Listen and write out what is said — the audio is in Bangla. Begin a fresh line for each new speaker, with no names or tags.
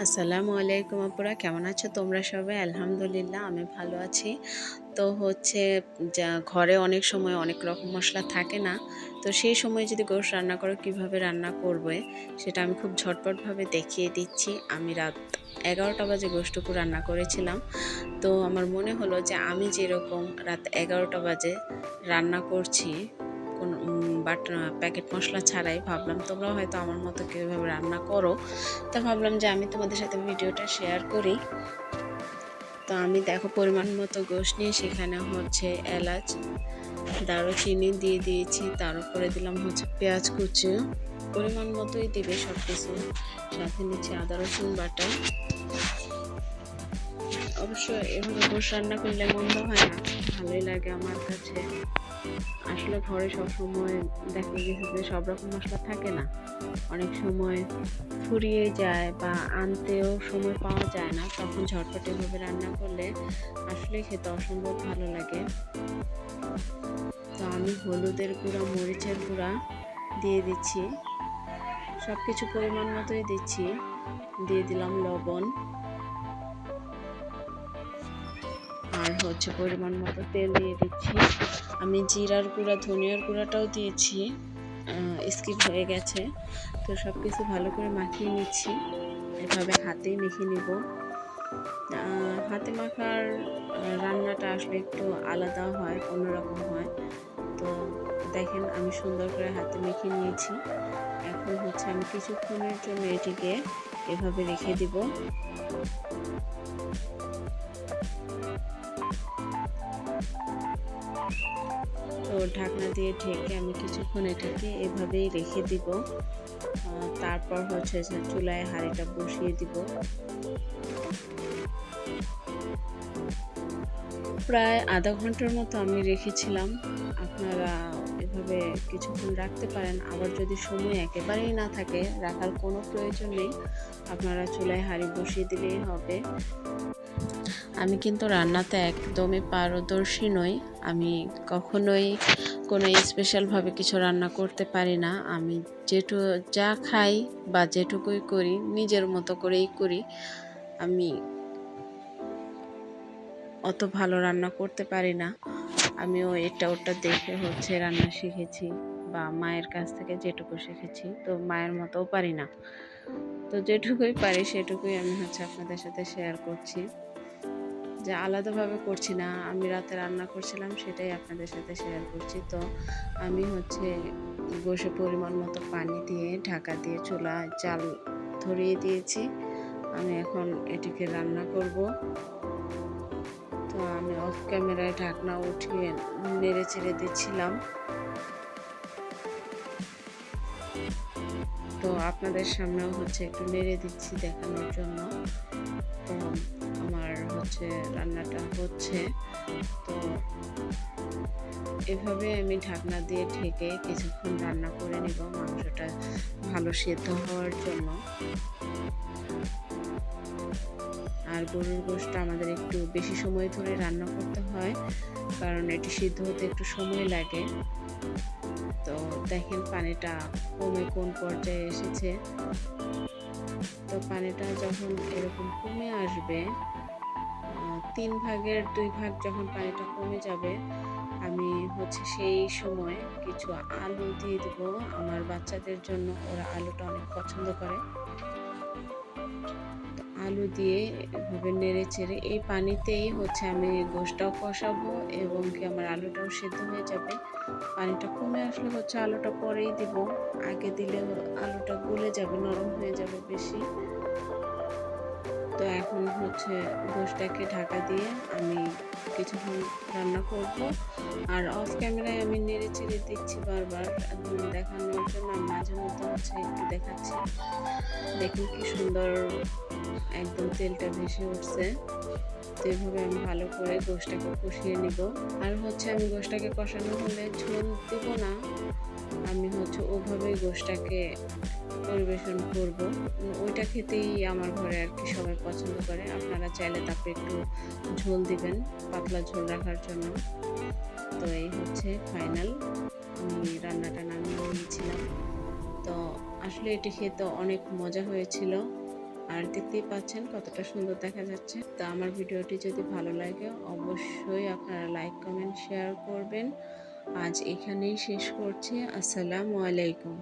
আসসালামু আলাইকুম আপুরা, কেমন আছো তোমরা সবাই? আলহামদুলিল্লাহ আমি ভালো আছি। তো হচ্ছে যা ঘরে অনেক সময় অনেক রকম মশলা থাকে না, তো সেই সময় যদি গোশ রান্না করো কীভাবে রান্না করবে সেটা আমি খুব ঝটপটভাবে দেখিয়ে দিচ্ছি। আমি রাত 11টা বাজে গোশটুকু রান্না করেছিলাম। তো আমার মনে হলো যে আমি যেরকম রাত 11টা বাজে রান্না করছি কোনো প্যাকেট মশলা ছাড়াই, ভাবলাম তোমরাও হয়তো আমার মতো কীভাবে রান্না করো। তা ভাবলাম যে আমি তোমাদের সাথে ভিডিওটা শেয়ার করি। তো আমি দেখো পরিমাণ মতো গোশত নিয়ে সেখানে হচ্ছে এলাচ, দারুচিনি দিয়ে দিয়েছি, তার উপরে দিলাম হচ্ছে পেঁয়াজ কুচি, পরিমাণ মতোই দিবে সব কিছু। সাথে নিচে আদা রসুন বাটা। অবশ্য এভাবে গোশত রান্না করলে মন্দ হয় না, ভালোই লাগে আমার কাছে। আসলে ঘরে সবসময় দেখা গেছে যে সব রকম মশলা থাকে না, অনেক সময় ফুরিয়ে যায় বা আনতেও সময় পাওয়া যায় না, তখন ঝটপট এভাবে রান্না করলে আসলে খেতে অসম্ভব ভালো লাগে। তো আমি হলুদের গুঁড়া, মরিচের গুঁড়া দিয়ে দিচ্ছি, সব কিছু পরিমাণ মতোই দিচ্ছি। দিয়ে দিলাম লবণ, আর হচ্ছে পরিমাণ মতো তেল দিয়ে দিচ্ছি। আমি জিরার গুঁড়া, ধনিয়ার গুঁড়াটাও দিয়েছি, স্কিপ হয়ে গেছে। তো সব কিছু ভালো করে মাখিয়ে নিচ্ছি, এভাবে হাতেই মেখে নিব। হাতে মাখার রান্নাটা আসলে একটু আলাদা হয়, অন্যরকম হয়। তো দেখেন আমি সুন্দর করে হাতে মেখে নিয়েছি। এখন হচ্ছে আমি কিছুক্ষণের জন্য এটিকে এভাবে রেখে দিব। তো ঢাকনা দিয়ে ঢেকে আমি কিছুক্ষণ এটাকে এভাবেই রেখে দিব। তারপর হচ্ছে চুলায় হাঁড়িটা বসিয়ে দিব। প্রায় আধা ঘন্টার মতো আমি রেখেছিলাম। আপনারা এভাবে কিছুক্ষণ রাখতে পারেন, আবার যদি সময় একেবারেই না থাকে, রাখার কোনো প্রয়োজন নেই, আপনারা চুলায় হাঁড়ি বসিয়ে দিলেই হবে। আমি কিন্তু রান্নাতে একদমই পারদর্শী নই, আমি কখনোই কোনো স্পেশালভাবে কিছু রান্না করতে পারি না। আমি যা খাই বা যেটুকুই করি নিজের মতো করেই করি। আমি অত ভালো রান্না করতে পারি না। আমিও এটা ওটা দেখে হচ্ছে রান্না শিখেছি, বা মায়ের কাছ থেকে যেটুকু শিখেছি, তো মায়ের মতোও পারি না। তো যেটুকুই পারি সেটুকুই আমি হচ্ছে আপনাদের সাথে শেয়ার করছি, যে আলাদাভাবে করছি না। আমি রাতে রান্না করছিলাম সেটাই আপনাদের সাথে শেয়ার করছি। তো আমি হচ্ছে গোশে পরিমাণ মতো পানি দিয়ে ঢাকা দিয়ে চুলা জাল ধরিয়ে দিয়েছি। আমি এখন এটিকে রান্না করব। তো আমি অফ ক্যামেরায় ঢাকনা উঠিয়ে নেড়ে চেড়ে দিচ্ছিলাম। তো আপনাদের সামনেও হচ্ছে একটু নেড়ে দিচ্ছি দেখানোর জন্য। তো আমার হচ্ছে রান্নাটা হচ্ছে, তো এভাবে আমি ঢাকনা দিয়ে ঢেকে কিছুক্ষণ রান্না করে নেব মাংসটা ভালো সেদ্ধ হওয়ার জন্য। আর গরুর গোশতটা আমাদের একটু বেশি সময় ধরে রান্না করতে হয়, কারণ এটি সিদ্ধ হতে একটু সময় লাগে। তো দেখেন পানিটা কমে কোন পর্যায়ে এসেছে। তো পানিটা যখন এরকম কমে আসবে, 3 ভাগের 2 ভাগ যখন পানিটা কমে যাবে, আমি হচ্ছে সেই সময় কিছু আলু দিয়ে দেব আমার বাচ্চাদের জন্য, ওরা আলুটা অনেক পছন্দ করে। আলু দিয়ে এভাবে নেড়ে চেড়ে এই পানিতেই হচ্ছে আমি গোশটাও কষাবো, এবং কি আমার আলুটাও সেদ্ধ হয়ে যাবে। পানিটা কমে আসলে হচ্ছে আলুটা পরেই দিব, আগে দিলে আলুটা গলে যাবে, নরম হয়ে যাবে বেশি। তো এখন হচ্ছে গোশটাকে ঢাকা দিয়ে আমি কিছুক্ষণ রান্না করব। আর অফ ক্যামেরায় আমি নেড়ে চেড়ে দিচ্ছি বারবার দেখানোর জন্য, আমি মাঝে মধ্যে হচ্ছে একটু দেখাচ্ছি। দেখুন কি সুন্দর একদম তেলটা ভেসে উঠছে। তো এইভাবে আমি ভালো করে গোশটাকে কষিয়ে নিব। আর হচ্ছে আমি গোশটাকে কষানো হলে ঝোল দেব না, আমি হচ্ছে ওভাবেই গোশটাকে পরিবেশন করব। ওইটা খেতেই আমার ঘরে আর কি সবাই পছন্দ করে। আপনারা চাইলে তারপরে একটু ঝোল দিবেন, পাতলা ঝোল রাখার জন্য। তো এই হচ্ছে ফাইনাল, আমি রান্নাটা নামিয়ে নিয়েছিলাম। তো আসলে এটি খেতে অনেক মজা হয়েছিল। আর দেখতেই পাচ্ছেন কতটা সুন্দর দেখা যাচ্ছে। তো আমার ভিডিওটি যদি ভালো লাগে অবশ্যই আপনারা লাইক কমেন্ট শেয়ার করবেন। আজ এখানেই শেষ করছি। আসসালামু আলাইকুম।